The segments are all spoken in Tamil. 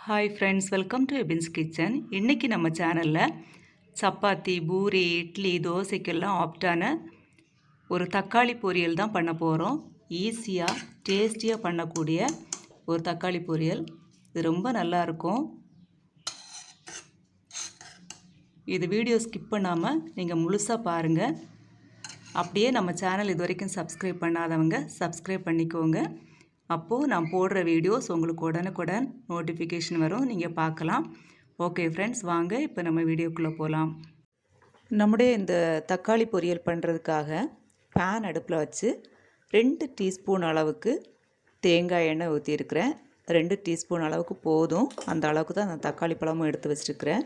Hi friends, welcome to EBINS kitchen. இன்றைக்கி நம்ம சேனலில் சப்பாத்தி, பூரி, இட்லி, தோசைக்கெல்லாம் ஆப்டான ஒரு தக்காளி பொரியல் தான் பண்ண போகிறோம். ஈஸியாக டேஸ்டியாக பண்ணக்கூடிய ஒரு தக்காளி பொரியல். இது ரொம்ப நல்லாயிருக்கும். இது வீடியோ ஸ்கிப் பண்ணாமல் நீங்கள் முழுசாக பாருங்கள். அப்படியே நம்ம சேனல் இது வரைக்கும் சப்ஸ்கிரைப் பண்ணாதவங்க சப்ஸ்கிரைப் பண்ணிக்கோங்க. அப்போது நான் போடுற வீடியோஸ் உங்களுக்கு உடனுக்குடன் நோட்டிஃபிகேஷன் வரும், நீங்கள் பார்க்கலாம். ஓகே ஃப்ரெண்ட்ஸ், வாங்க இப்போ நம்ம வீடியோக்குள்ளே போகலாம். நம்முடைய இந்த தக்காளி பொரியல் பண்ணுறதுக்காக பேன் அடுப்பில் வச்சு 2 டீஸ்பூன் அளவுக்கு தேங்காய் எண்ணெய் ஊற்றிருக்கிறேன். 2 டீஸ்பூன் அளவுக்கு போதும். அந்த அளவுக்கு தான் நான் தக்காளி பழமும் எடுத்து வச்சுருக்கிறேன்.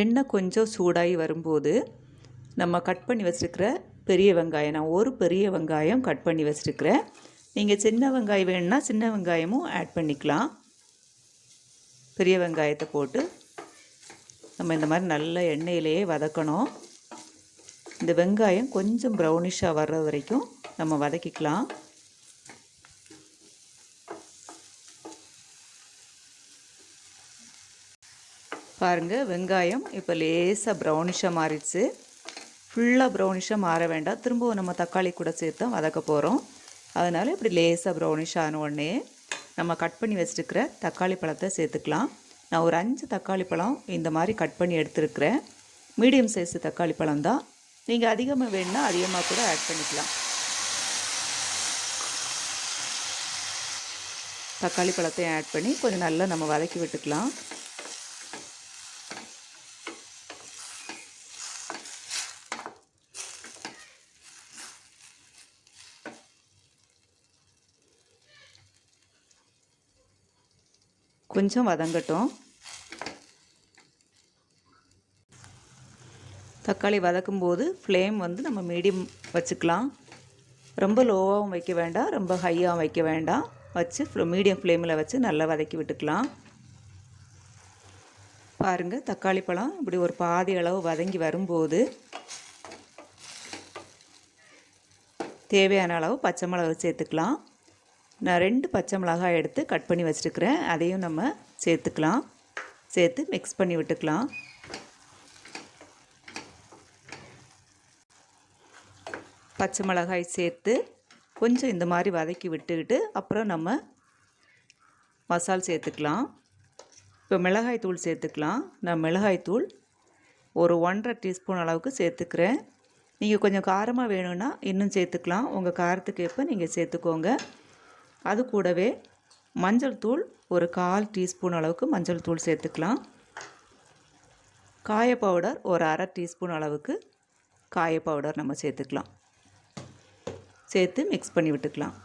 எண்ணெய் கொஞ்சம் சூடாகி வரும்போது நம்ம கட் பண்ணி வச்சுருக்கிற பெரிய வெங்காயம், நான் ஒரு பெரிய வெங்காயம் கட் பண்ணி வச்சுருக்கிறேன். நீங்கள் சின்ன வெங்காயம் வேணும்னா சின்ன வெங்காயமும் ஆட் பண்ணிக்கலாம். பெரிய வெங்காயத்தை போட்டு நம்ம இந்த மாதிரி நல்ல எண்ணெயிலேயே வதக்கணும். இந்த வெங்காயம் கொஞ்சம் ப்ரௌனிஷாக வர்ற வரைக்கும் நம்ம வதக்கிக்கலாம். பாருங்கள், வெங்காயம் இப்போ லேசாக ப்ரௌனிஷாக மாறிடுச்சு. ஃபுல்லாக ப்ரௌனிஷாக மாற வேண்டாம். திரும்பவும் நம்ம தக்காளி கூட சேர்த்து தான் வதக்க போகிறோம். அதனால் இப்படி லேசாக ப்ரௌனிஷ் ஆன உடனே நம்ம கட் பண்ணி வச்சுருக்கிற தக்காளி பழத்தை சேர்த்துக்கலாம். நான் ஒரு 5 தக்காளி பழம் இந்த மாதிரி கட் பண்ணி எடுத்துருக்கிறேன். மீடியம் சைஸு தக்காளி பழம் தான். நீங்கள் அதிகமாக வேணுன்னா அதிகமாக கூட ஆட் பண்ணிக்கலாம். தக்காளி பழத்தையும் ஆட் பண்ணி கொஞ்சம் நல்லா நம்ம வதக்கி விட்டுக்கலாம். கொஞ்சம் வதங்கட்டும். தக்காளி வதக்கும்போது ஃப்ளேம் வந்து நம்ம மீடியம் வச்சுக்கலாம். ரொம்ப லோவாகவும் வைக்க வேண்டாம், ரொம்ப ஹையாகவும் வைக்க வேண்டாம். வச்சு மீடியம் ஃப்ளேமில் வச்சு நல்லா வதக்கி விட்டுக்கலாம். பாருங்கள், தக்காளி பழம் இப்படி ஒரு பாதி அளவு வதங்கி வரும்போது தேவையான அளவு பச்சை மிளகு சேர்த்துக்கலாம். நான் 2 பச்சை மிளகாய் எடுத்து கட் பண்ணி வச்சுருக்கிறேன். அதையும் நம்ம சேர்த்துக்கலாம். சேர்த்து மிக்ஸ் பண்ணி விட்டுக்கலாம். பச்சை மிளகாய் சேர்த்து கொஞ்சம் இந்த மாதிரி வதக்கி விட்டுக்கிட்டு அப்புறம் நம்ம மசால் சேர்த்துக்கலாம். இப்போ மிளகாய் தூள் சேர்த்துக்கலாம். நான் மிளகாய் தூள் ஒரு 1.5 டீஸ்பூன் அளவுக்கு சேர்த்துக்கிறேன். நீங்கள் கொஞ்சம் காரமாக வேணும்னா இன்னும் சேர்த்துக்கலாம். உங்கள் காரத்துக்கு ஏற்ப நீங்கள் சேர்த்துக்கோங்க. அது கூடவே மஞ்சள் தூள் ஒரு 1/4 டீஸ்பூன் அளவுக்கு மஞ்சள் தூள் சேர்த்துக்கலாம். காய பவுடர் ஒரு 1/2 டீஸ்பூன் அளவுக்கு காய பவுடர் நம்ம சேர்த்துக்கலாம். சேர்த்து மிக்ஸ் பண்ணி விட்டுக்கலாம்.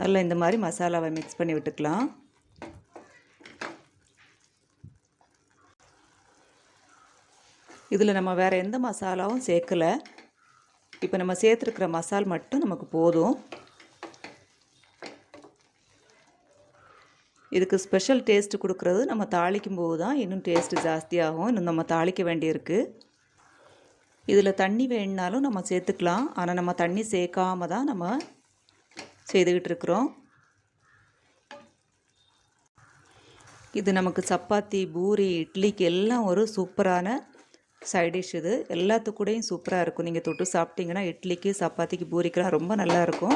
நல்லா இந்த மாதிரி மசாலாவை மிக்ஸ் பண்ணி விட்டுக்கலாம். இதில் நம்ம வேறு எந்த மசாலாவும் சேர்க்கலை. இப்போ நம்ம சேர்த்துருக்கிற மசால் மட்டும் நமக்கு போதும். இதுக்கு ஸ்பெஷல் டேஸ்ட்டு கொடுக்குறது நம்ம தாளிக்கும் போது தான் இன்னும் டேஸ்ட்டு ஜாஸ்தியாகும். இன்னும் நம்ம தாளிக்க வேண்டியிருக்கு. இதில் தண்ணி வேணுனாலும் நம்ம சேர்த்துக்கலாம். ஆனால் நம்ம தண்ணி சேர்க்காம தான் நம்ம செய்துக்கிட்டு இருக்கிறோம். இது நமக்கு சப்பாத்தி, பூரி, இட்லிக்கு எல்லாம் ஒரு சூப்பரான சைட் டிஷ். இது எல்லாத்துக்கூடையும் சூப்பராக இருக்கும். நீங்கள் தொட்டு சாப்பிட்டிங்கன்னா இட்லிக்கு, சப்பாத்திக்கு, பூரிக்கெலாம் ரொம்ப நல்லாயிருக்கும்.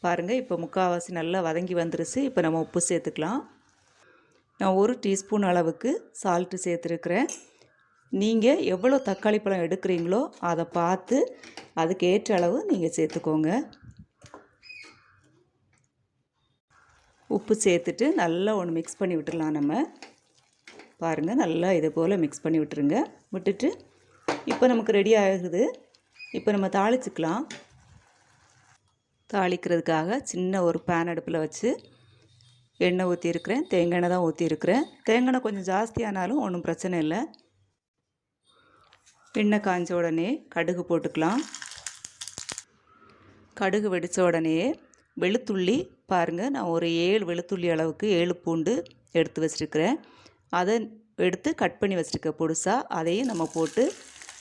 பாருங்கள், இப்போ முக்கால்வாசி நல்லா வதங்கி வந்துருச்சு. இப்போ நம்ம உப்பு சேர்த்துக்கலாம். நான் 1 டீஸ்பூன் அளவுக்கு சால்ட்டு சேர்த்துருக்குறேன். நீங்கள் எவ்வளோ தக்காளி பழம் எடுக்கிறீங்களோ அதை பார்த்து அதுக்கு ஏற்ற அளவு நீங்கள் சேர்த்துக்கோங்க. உப்பு சேர்த்துட்டு நல்லா ஒன்று மிக்ஸ் பண்ணி விட்டுடலாம். நம்ம பாருங்கள், நல்லா இது போல் மிக்ஸ் பண்ணி விட்டுருங்க. விட்டுட்டு இப்போ நமக்கு ரெடி ஆகுது. இப்போ நம்ம தாளிச்சுக்கலாம். தாளிக்கிறதுக்காக சின்ன ஒரு பேன் அடுப்பில் வச்சு எண்ணெய் ஊற்றிருக்கிறேன். தேங்காய் எண்ணெய் தான் ஊற்றிருக்கிறேன். தேங்காய் எண்ணெய் கொஞ்சம் ஜாஸ்தியானாலும் ஒன்றும் பிரச்சனை இல்லை. எண்ணெய் காஞ்ச உடனே கடுகு போட்டுக்கலாம். கடுகு வெடித்த உடனே வெளுத்துள்ளி, பாருங்கள், நான் ஒரு 7 வெளுத்துள்ளி அளவுக்கு 7 பூண்டு எடுத்து வச்சுருக்கிறேன். அதை எடுத்து கட் பண்ணி வச்சுருக்க பொடுசாக அதையும் நம்ம போட்டு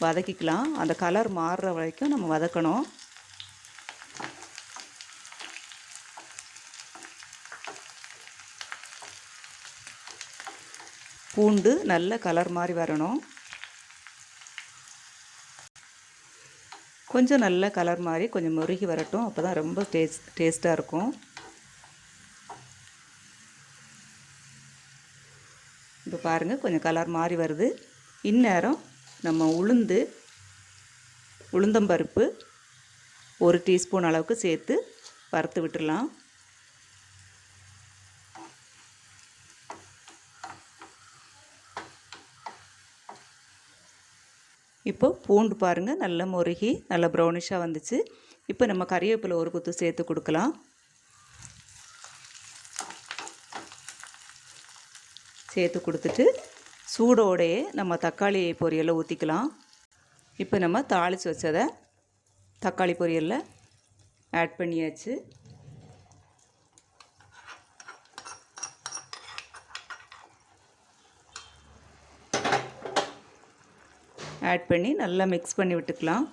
வதக்கிக்கலாம். அந்த கலர் மாறுற வரைக்கும் நம்ம வதக்கணும். பூண்டு நல்ல கலர் மாதிரி வரணும். கொஞ்சம் நல்ல கலர் மாதிரி கொஞ்சம் முருகி வரட்டும். அப்போ தான் ரொம்ப டேஸ்ட்டாக இருக்கும். இப்போ பாருங்கள், கொஞ்சம் கலர் மாதிரி வருது. இந்நேரம் நம்ம உளுந்தம்பருப்பு 1 டீஸ்பூன் அளவுக்கு சேர்த்து வறுத்து விட்டுடலாம். இப்போ பூண்டு பாருங்கள் நல்லா முருகி நல்லா ப்ரௌனிஷாக வந்துச்சு. இப்போ நம்ம கறிவேப்பிலை 1 கொத்து சேர்த்து கொடுக்கலாம். சேர்த்து கொடுத்துட்டு சூடோடையே நம்ம தக்காளி பொரியலை ஊற்றிக்கலாம். இப்போ நம்ம தாளித்து வச்சதை தக்காளி பொரியலில் ஆட் பண்ணியாச்சு. ஆட் பண்ணி நல்லா மிக்ஸ் பண்ணி விட்டுக்கலாம்.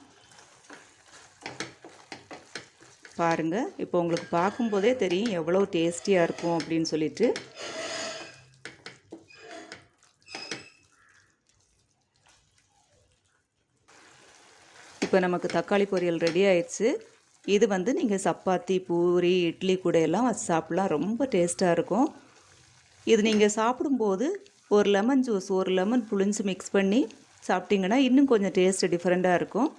பாருங்கள், இப்போ உங்களுக்கு பார்க்கும்போதே தெரியும் எவ்வளோ டேஸ்டியாக இருக்கும் அப்படின்னு சொல்லிட்டு. இப்போ நமக்கு தக்காளி பொரியல் ரெடி ஆயிடுச்சு. இது நீங்கள் சப்பாத்தி, பூரி, இட்லி கூட எல்லாம் வச்சு சாப்பிட்லாம். ரொம்ப டேஸ்ட்டாக இருக்கும். இது நீங்கள் சாப்பிடும்போது ஒரு லெமன் ஜூஸ், ஒரு லெமன் புளிஞ்சு மிக்ஸ் பண்ணி சாப்பிட்டிங்கன்னா இன்னும் கொஞ்சம் டேஸ்ட்டு டிஃப்ரெண்ட்டாக இருக்கும்.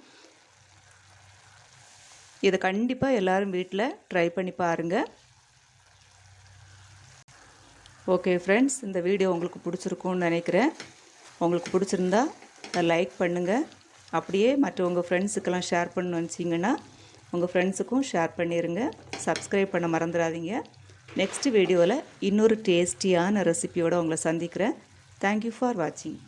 இதை கண்டிப்பாக எல்லோரும் வீட்டில் ட்ரை பண்ணி பாருங்கள். ஓகே ஃப்ரெண்ட்ஸ், இந்த வீடியோ உங்களுக்கு பிடிச்சிருக்கும்னு நினைக்கிறேன். உங்களுக்கு பிடிச்சிருந்தா லைக் பண்ணுங்கள். அப்படியே மற்றவங்க ஃப்ரெண்ட்ஸுக்கெல்லாம் ஷேர் பண்ணணும்னு நினச்சிங்கன்னா உங்கள் ஃப்ரெண்ட்ஸுக்கும் ஷேர் பண்ணிடுங்க. சப்ஸ்கிரைப் பண்ண மறந்துடாதீங்க. நெக்ஸ்ட் வீடியோவில் இன்னொரு டேஸ்டியான ரெசிபியோடு உங்களை சந்திக்கிறேன். தேங்க்யூ ஃபார் வாட்சிங்.